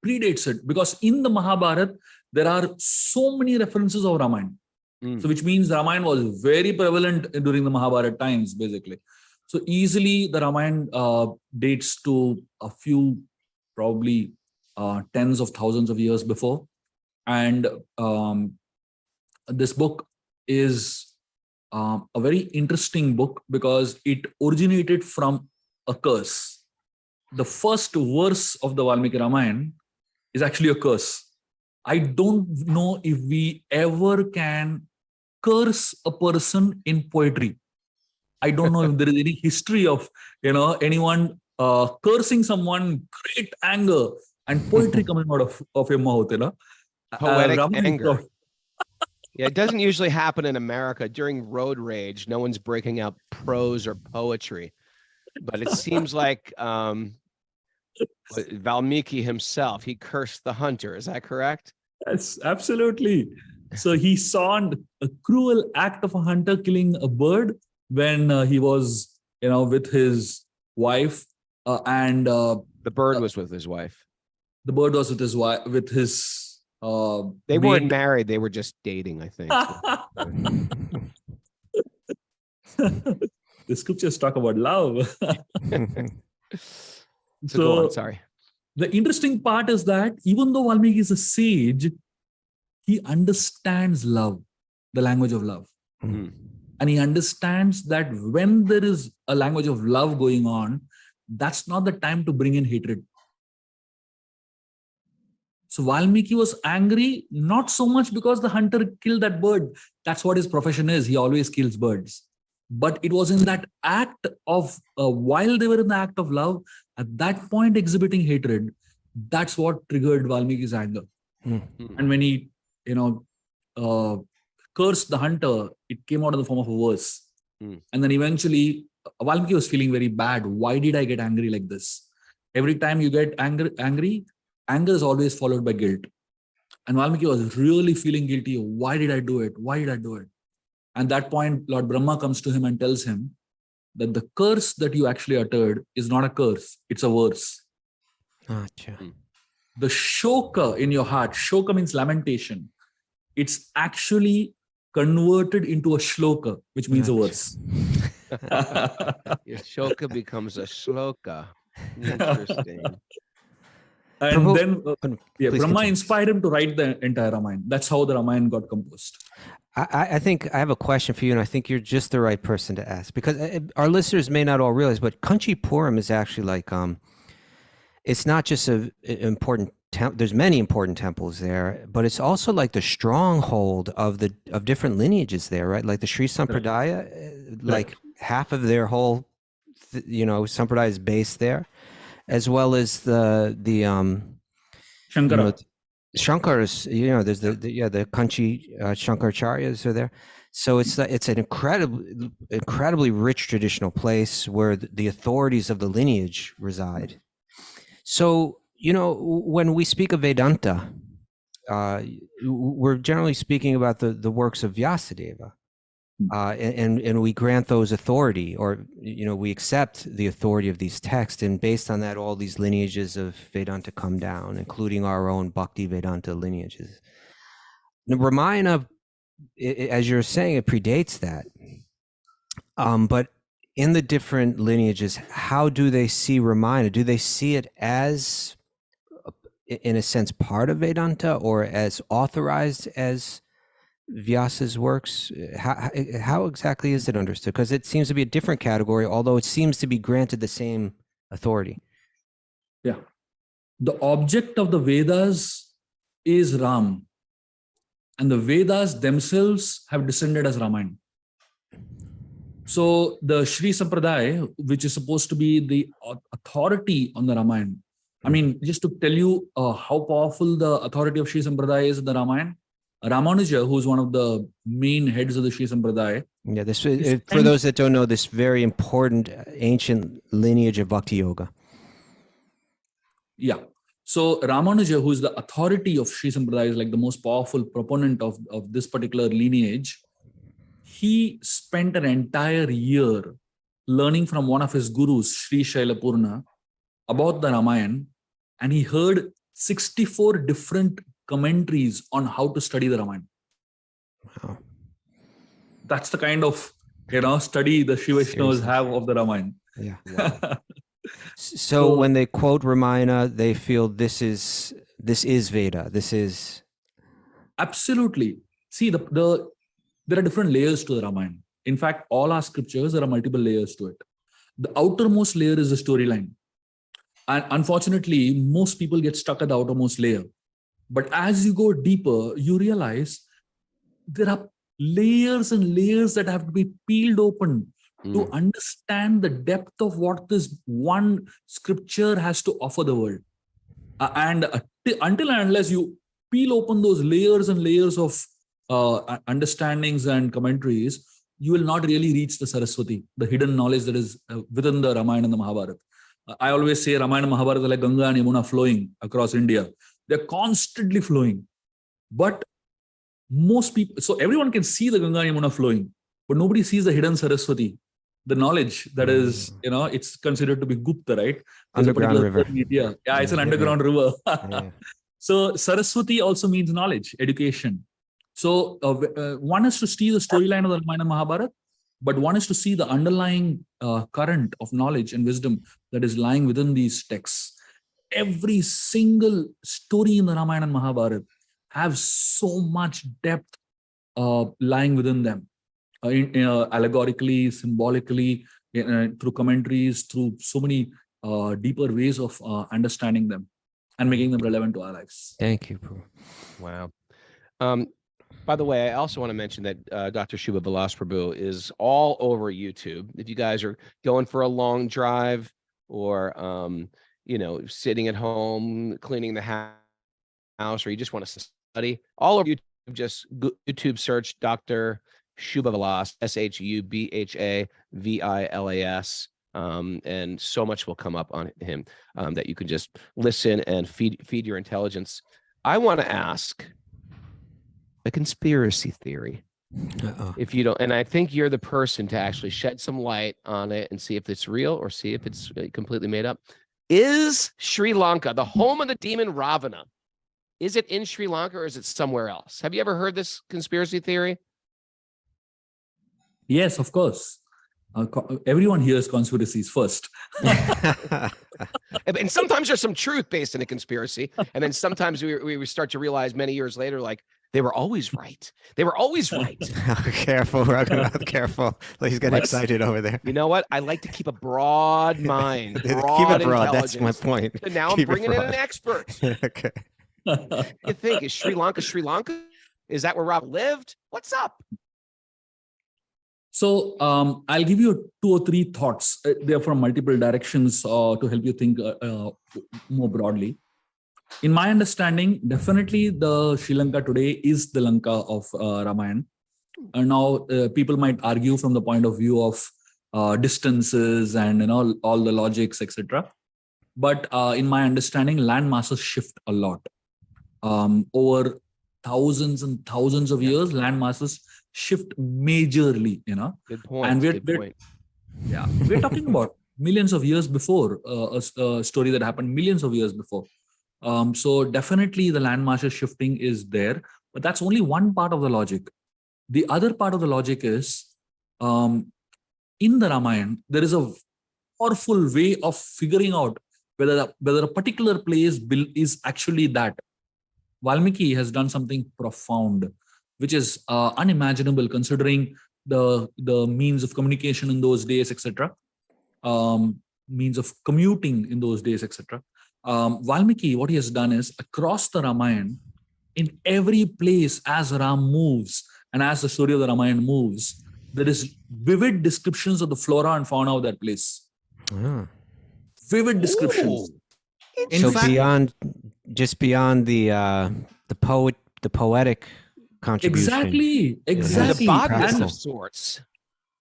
predates it because in the Mahabharata, there are so many references of Ramayan. So which means the Ramayan was very prevalent during the Mahabharata times, basically. So easily the Ramayan dates to a few, probably tens of thousands of years before. And this book is a very interesting book because it originated from a curse. The first verse of the Valmiki Ramayan is actually a curse. I don't know if we ever can curse a person in poetry. I don't know if there is any history of anyone cursing someone, great anger, and poetry coming out of your mouth. Poetic anger. Yeah, it doesn't usually happen in America. During road rage, no one's breaking out prose or poetry. But it seems like Valmiki himself, he cursed the hunter. Is that correct? Yes, absolutely. So he saw a cruel act of a hunter killing a bird when he was, with his wife. And the bird was with his wife. The bird was with his wife, with his. They weren't married. They were just dating, I think. The scriptures talk about love. So go on, sorry. The interesting part is that even though Valmiki is a sage, he understands love, the language of love. And he understands that when there is a language of love going on, that's not the time to bring in hatred. So Valmiki was angry, not so much because the hunter killed that bird. That's what his profession is. He always kills birds. But it was in that act of, while they were in the act of love, at that point exhibiting hatred, that's what triggered Valmiki's anger. And when he, cursed the hunter, it came out in the form of a verse. And then eventually, Valmiki was feeling very bad. Why did I get angry like this? Every time you get angry, anger is always followed by guilt. And Valmiki was really feeling guilty. Why did I do it? Why did I do it? And at that point, Lord Brahma comes to him and tells him that the curse that you actually uttered is not a curse, it's a verse. The shoka in your heart, shoka means lamentation, it's actually converted into a shloka, which means a verse. Your shoka becomes a shloka. Interesting. And then Brahma continue. inspired him to write the entire Ramayan. That's how the Ramayan got composed. I think I have a question for you, and I think you're just the right person to ask, because our listeners may not all realize, but Kanchipuram is actually like, it's not just an important temple. There's many important temples there, but it's also like the stronghold of different lineages there, right? Like the Sri Sampradaya, like half of their whole Sampradaya is based there, as well as the Shankara. Shankaras, there's the Kanchi Shankaracharyas are there. So it's an incredibly rich traditional place where the authorities of the lineage reside. So, when we speak of Vedanta, we're generally speaking about the works of Vyasadeva. And we grant those authority, or we accept the authority of these texts, and based on that, all these lineages of Vedanta come down, including our own Bhakti Vedanta lineages. Now, Ramayana, as you're saying, it predates that. But in the different lineages, how do they see Ramayana? Do they see it as, in a sense, part of Vedanta, or as authorized as Vyasa's works? How exactly is it understood? Because it seems to be a different category, although it seems to be granted the same authority. Yeah. The object of the Vedas is Ram, and the Vedas themselves have descended as Ramayana. So the Sri Sampradaya, which is supposed to be the authority on the Ramayana, I mean, just to tell you how powerful the authority of Sri Sampradaya is in the Ramayana, Ramanuja, who's one of the main heads of the Sri Sampradaya. Yeah, for those that don't know, this very important ancient lineage of Bhakti Yoga. Yeah. So Ramanuja, who is the authority of Sri Sampradaya, is like the most powerful proponent of this particular lineage. He spent an entire year learning from one of his gurus, Sri Shailapurna, about the Ramayan, and he heard 64 different commentaries on how to study the Ramayan. Wow. That's the kind of study the Shiva Vaishnavas have of the Ramayan. Yeah. Wow. So when they quote Ramayana, they feel this is Veda. This is absolutely. See, there are different layers to the Ramayana. In fact, all our scriptures, there are multiple layers to it. The outermost layer is the storyline. And unfortunately, most people get stuck at the outermost layer. But as you go deeper, you realize there are layers and layers that have to be peeled open to understand the depth of what this one scripture has to offer the world. Until and unless you peel open those layers and layers of understandings and commentaries, you will not really reach the Saraswati, the hidden knowledge that is within the Ramayana and the Mahabharata. I always say Ramayana and Mahabharata are like Ganga and Yamuna flowing across India. They're constantly flowing. But most people, so everyone can see the Ganga and Yamuna flowing, but nobody sees the hidden Saraswati, the knowledge that is, it's considered to be Gupta, right? There's underground river. It's an underground river. So Saraswati also means knowledge, education. So one is to see the storyline of the Ramayana and Mahabharata, but one is to see the underlying current of knowledge and wisdom that is lying within these texts. Every single story in the Ramayana and Mahabharata have so much depth lying within them, allegorically, symbolically, through commentaries, through so many deeper ways of understanding them and making them relevant to our lives. Thank you, Prabhu. Wow. By the way, I also want to mention that Dr. Shubha Vilas Prabhu is all over YouTube. If you guys are going for a long drive or, sitting at home, cleaning the house, or you just want to study, all over YouTube, just YouTube search Dr. Shubha Vilas, SHUBHAVILAS, and so much will come up on him that you can just listen and feed your intelligence. I want to ask a conspiracy theory. If you don't, and I think you're the person to actually shed some light on it and see if it's real or see if it's completely made up. Is Sri Lanka the home of the demon Ravana? Is it in Sri Lanka or is it somewhere else? Have you ever heard this conspiracy theory? Yes, of course. Everyone hears conspiracies first. And sometimes there's some truth based in a conspiracy. And then sometimes we start to realize many years later, like, they were always right. They were always right. Careful, Raghunath, careful. He's getting excited over there. You know what? I like to keep a broad mind. Keep it broad. That's my point. So now I'm bringing in an expert. Okay. You think, is Sri Lanka Sri Lanka? Is that where Rob lived? What's up? So I'll give you 2 or 3 thoughts. They're from multiple directions to help you think more broadly. In my understanding, definitely the Sri Lanka today is the Lanka of Ramayan. And now people might argue from the point of view of distances and all the logics, etc. But in my understanding, land masses shift a lot. Over thousands and thousands of years, land masses shift majorly, Good point. And Good point. we're talking about millions of years before a story that happened millions of years before. So definitely the land masses shifting is there, but that's only one part of the logic. The other part of the logic is in the Ramayan, there is a powerful way of figuring out whether a particular place is actually that. Valmiki has done something profound, which is unimaginable considering the means of communication in those days, etc. Means of commuting in those days, etc. Valmiki, what he has done is across the Ramayan, in every place as Ram moves and as the story of the Ramayan moves, there is vivid descriptions of the flora and fauna of that place. Vivid descriptions. Ooh. In So fact, beyond the poetic contribution. Exactly. The botanist And of sorts.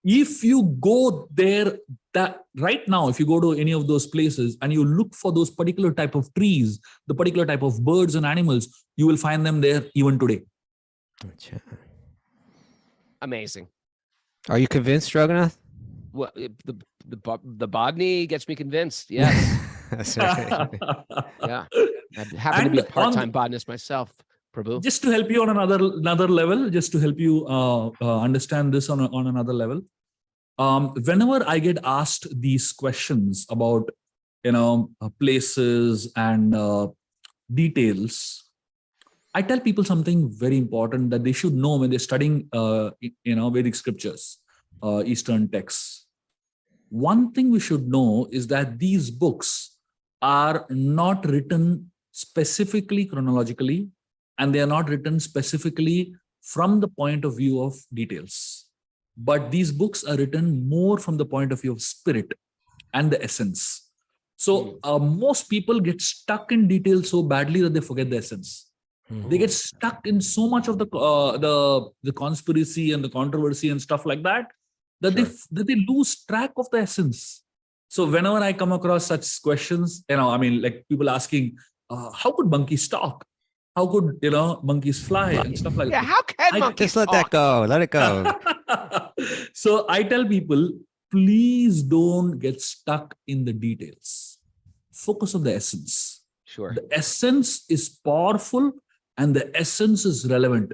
if you go there, that right now, if you go to any of those places and you look for those particular type of trees, the particular type of birds and animals, you will find them there even today. Amazing. Are you convinced, Raghunath? Well, the botany gets me convinced. Yes. That's right. Yeah. I happen to be a And part-time botanist myself, Prabhu. Just to help you on another level, just to help you understand this on another level. Whenever I get asked these questions about places and details, I tell people something very important that they should know when they're studying Vedic scriptures, Eastern texts. One thing we should know is that these books are not written specifically chronologically, and they are not written specifically from the point of view of details. But these books are written more from the point of view of spirit and the essence. So most people get stuck in details so badly that they forget the essence. They get stuck in so much of the conspiracy and the controversy and stuff like that they lose track of the essence. So whenever I come across such questions, like people asking, how could monkeys talk? How could monkeys fly and stuff like that? How can monkeys Just let that go. Let it go. So I tell people, please don't get stuck in the details. Focus on the essence. Sure. The essence is powerful and the essence is relevant.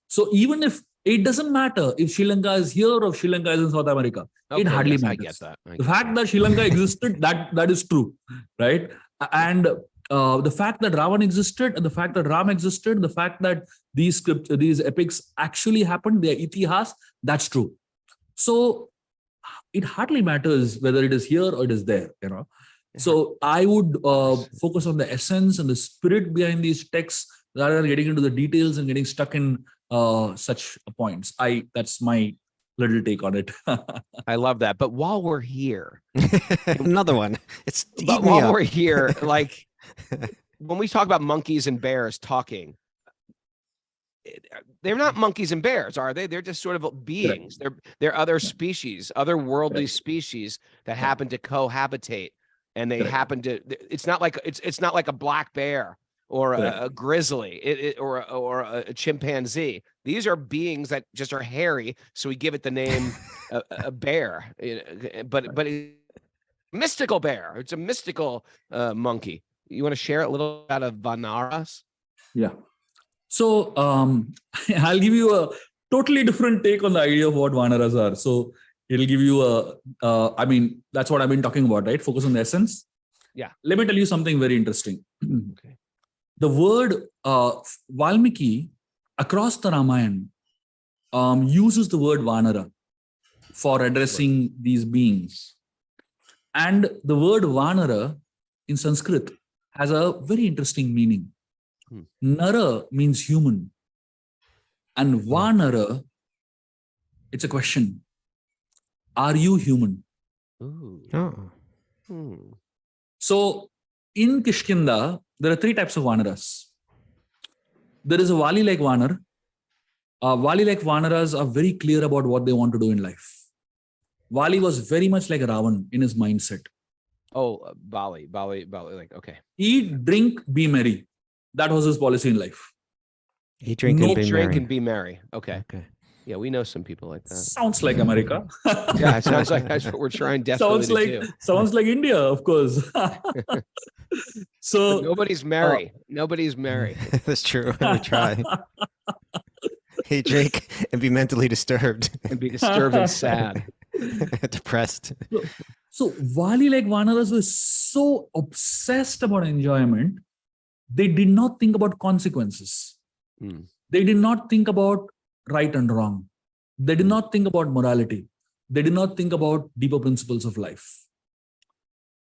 So even if it doesn't matter if Sri Lanka is here or if Sri Lanka is in South America, it hardly matters. I get that. The fact that Sri Lanka existed, that is true, right? And the fact that Ravan existed, and the fact that Ram existed, the fact that these epics actually happened, they are itihas, that's true. So it hardly matters whether it is here or it is there, So I would focus on the essence and the spirit behind these texts rather than getting into the details and getting stuck in such points. That's my little take on it. I love that. But while we're here, another one. But while we're here, like when we talk about monkeys and bears talking, they're not monkeys and bears, are they? They're just sort of beings. They're other species, otherworldly species that happen to cohabitate, and they happen to. It's not like a black bear or a grizzly or a chimpanzee. These are beings that just are hairy, so we give it the name a bear. But mystical bear. It's a mystical monkey. You want to share a little out of Vanaras? Yeah. So I'll give you a totally different take on the idea of what Vanaras are. So it'll give you that's what I've been talking about, right? Focus on the essence. Yeah. Let me tell you something very interesting. Okay. The word Valmiki across the Ramayan uses the word Vanara for addressing these beings. And the word Vanara in Sanskrit has a very interesting meaning. Nara means human. And Vanara, it's a question. are you human? Ooh. Oh. Hmm. So in Kishkinda, there are 3 types of Vanaras. There is a Vali-like Vanar. Vali-like Vanaras are very clear about what they want to do in life. Vali was very much like Ravan in his mindset. Oh, Bali, like, okay. Eat, drink, be merry. That was his policy in life. Eat, drink, No and be Drink merry. and be merry. Okay. Okay. Yeah, we know some people like that. Sounds like America. Yeah, it sounds like that's what we're trying desperately to do. Sounds like India, of course. But So nobody's merry. Nobody's merry. That's true. We try. Eat, drink, and be mentally disturbed. And be disturbed and sad. Depressed. So Vali-like Vanaras were so obsessed about enjoyment, they did not think about consequences. Hmm. They did not think about right and wrong. They did not think about morality. They did not think about deeper principles of life.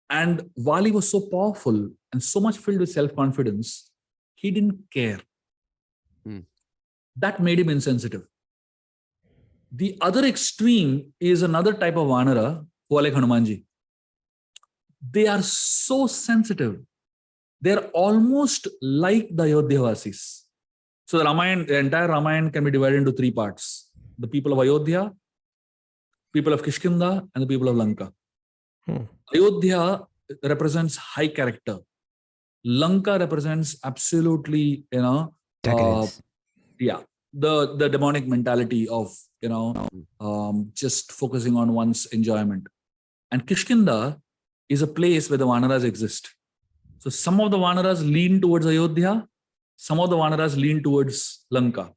And Vali was so powerful and so much filled with self-confidence, he didn't care. Hmm. That made him insensitive. The other extreme is another type of Vanara, who are like Hanumanji. They are so sensitive. They're almost like the Ayodhya-vasis. So the entire Ramayan can be divided into 3 parts. The people of Ayodhya, people of Kishkinda, and the people of Lanka. Ayodhya represents high character. Lanka represents absolutely, Decadence. the demonic mentality of, just focusing on one's enjoyment. And Kishkinda is a place where the Vanaras exist. So some of the Vanaras lean towards Ayodhya, some of the Vanaras lean towards Lanka.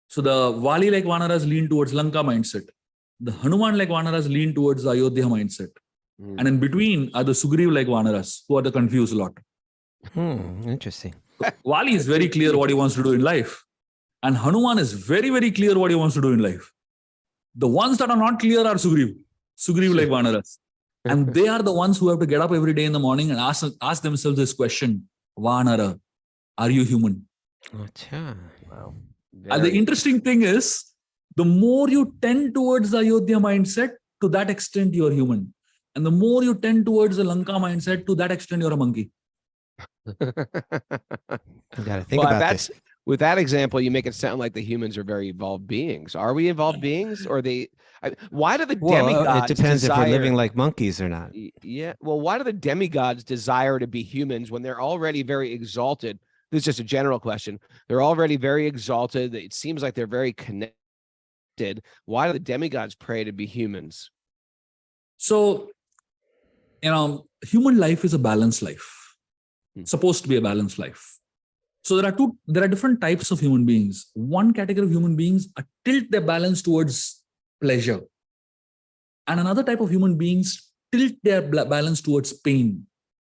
So the Vali-like Vanaras lean towards Lanka mindset. The Hanuman-like Vanaras lean towards the Ayodhya mindset. And in between are the Sugriv-like Vanaras, who are the confused lot. Interesting. Vali is very clear what he wants to do in life. And Hanuman is very, very clear what he wants to do in life. The ones that are not clear are Sugriv-like Vanaras. And they are the ones who have to get up every day in the morning and ask themselves this question: Vanara, are you human? Acha. Wow. And the interesting thing is, the more you tend towards the Ayodhya mindset, to that extent you are human. And the more you tend towards the Lanka mindset, to that extent you're a monkey. You got to think about this. With that example, you make it sound like the humans are very evolved beings. Are we evolved beings, or why do the demigods? It depends if we're desire, living like monkeys or not. Yeah. Well, why do the demigods desire to be humans when they're already very exalted? This is just a general question. They're already very exalted. It seems like they're very connected. Why do the demigods pray to be humans? So, human life is a balanced life. Supposed to be a balanced life. So there are different types of human beings. One category of human beings tilt their balance towards pleasure. And another type of human beings tilt their balance towards pain,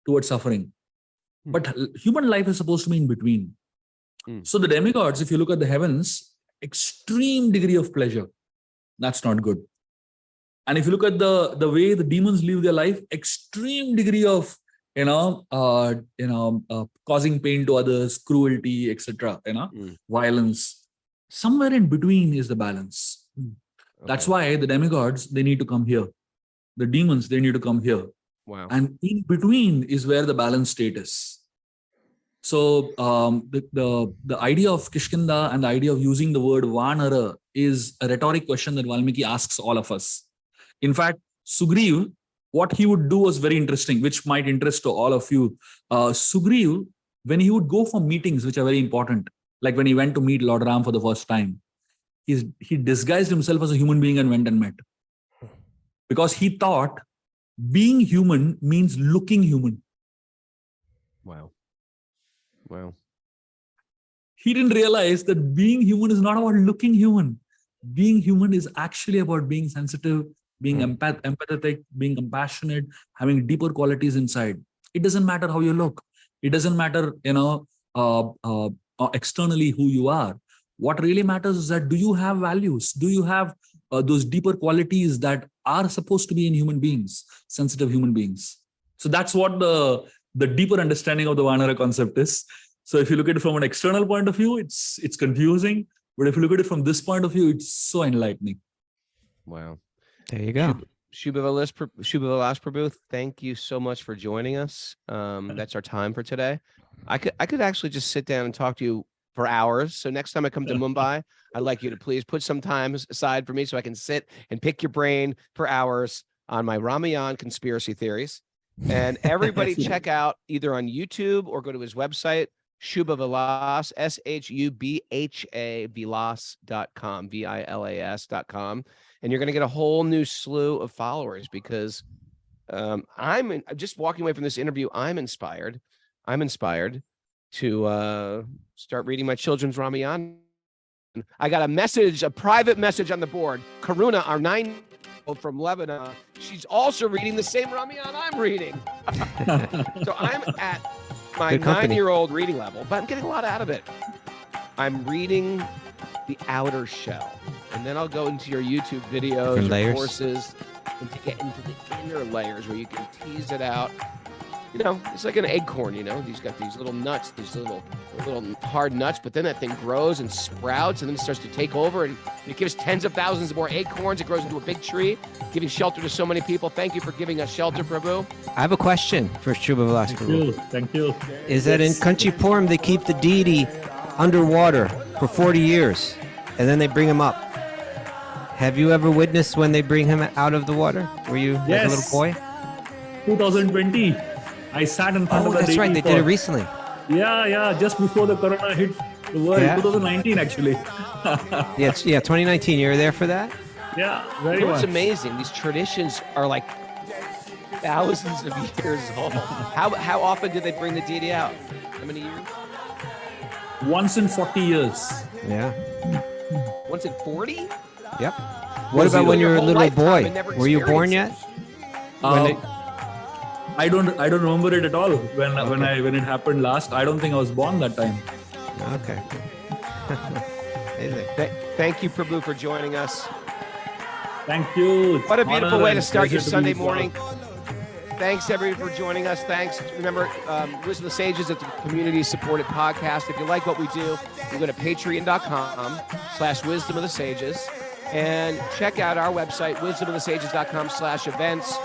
towards suffering. But human life is supposed to be in between. So the demigods, if you look at the heavens, extreme degree of pleasure. That's not good. And if you look at the way the demons live their life, extreme degree of causing pain to others, cruelty, etc. Violence. Somewhere in between is the balance. Okay. That's why the demigods, they need to come here. The demons, they need to come here. Wow. And in between is where the balance state is. So the idea of Kishkinda and the idea of using the word Vanara is a rhetoric question that Valmiki asks all of us. In fact, Sugriv, what he would do was very interesting, which might interest to all of you. Sugriv, when he would go for meetings, which are very important, like when he went to meet Lord Ram for the first time, he disguised himself as a human being and went and met. Because he thought being human means looking human. Wow. He didn't realize that being human is not about looking human. Being human is actually about being sensitive, being empathetic, being compassionate, having deeper qualities inside. It doesn't matter how you look. It doesn't matter, externally who you are. What really matters is that, do you have values? Do you have those deeper qualities that are supposed to be in human beings, sensitive human beings? So that's what the deeper understanding of the Vanara concept is. So if you look at it from an external point of view, it's confusing. But if you look at it from this point of view, it's so enlightening. Wow. There you go. Shubha Vilas Prabhu, thank you so much for joining us. That's our time for today. I could actually just sit down and talk to you for hours. So next time I come to Mumbai, I'd like you to please put some time aside for me so I can sit and pick your brain for hours on my Ramayan conspiracy theories. And everybody check out either on YouTube or go to his website, Shubha Vilas, SHUBHA Vilas.com, VILAS.com. And you're going to get a whole new slew of followers because I'm just walking away from this interview. I'm inspired to start reading my children's Ramayan. I got a private message on the board. Karuna, our 9-year-old from Lebanon, she's also reading the same Ramayan I'm reading. So I'm at my 9-year-old reading level, but I'm getting a lot out of it. I'm reading the outer shell, and then I'll go into your YouTube videos or courses and to get into the inner layers where you can tease it out. You know, it's like an acorn, you know, he's got these little nuts, these little hard nuts, but then that thing grows and sprouts and then it starts to take over and it gives tens of thousands of more acorns. It grows into a big tree, giving shelter to so many people. Thank you for giving us shelter, Prabhu. I have a question for Shubha Vilas Prabhu. Thank you. Is that in Kanchipuram they keep the deity underwater for 40 years and then they bring him up? Have you ever witnessed when they bring him out of the water? Were you like a little boy? 2020. I sat in front of the that's right. They did it recently. Yeah. Just before the corona hit the world, 2019 actually. Yeah, 2019. You were there for that? Yeah, very much. It's amazing. These traditions are like thousands of years old. How often did they bring the deity out? How many years? Once in 40 years. Yeah. Once in 40? Yep. What about when you were a little boy? Were you born yet? I don't remember it at all when it happened last. I don't think I was born that time. Okay. Amazing. Thank you, Prabhu, for joining us. Thank you. What a beautiful way to start your Sunday morning. Thanks, everybody, for joining us. Thanks. Remember, Wisdom of the Sages is a community-supported podcast. If you like what we do, you go to patreon.com/Wisdom of the Sages and check out our website, wisdomofthesages.com/events.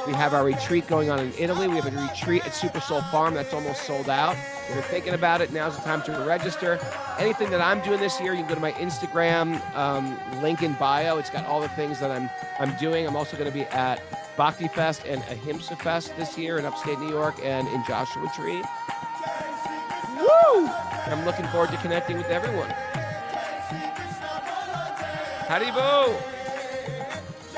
We have our retreat going on in Italy. We have a retreat at Super Soul Farm that's almost sold out. If you're thinking about it, now's the time to register. Anything that I'm doing this year, you can go to my Instagram link in bio. It's got all the things that I'm doing. I'm also going to be at Bhakti Fest and Ahimsa Fest this year in upstate New York and in Joshua Tree. Woo! I'm looking forward to connecting with everyone. Haribo!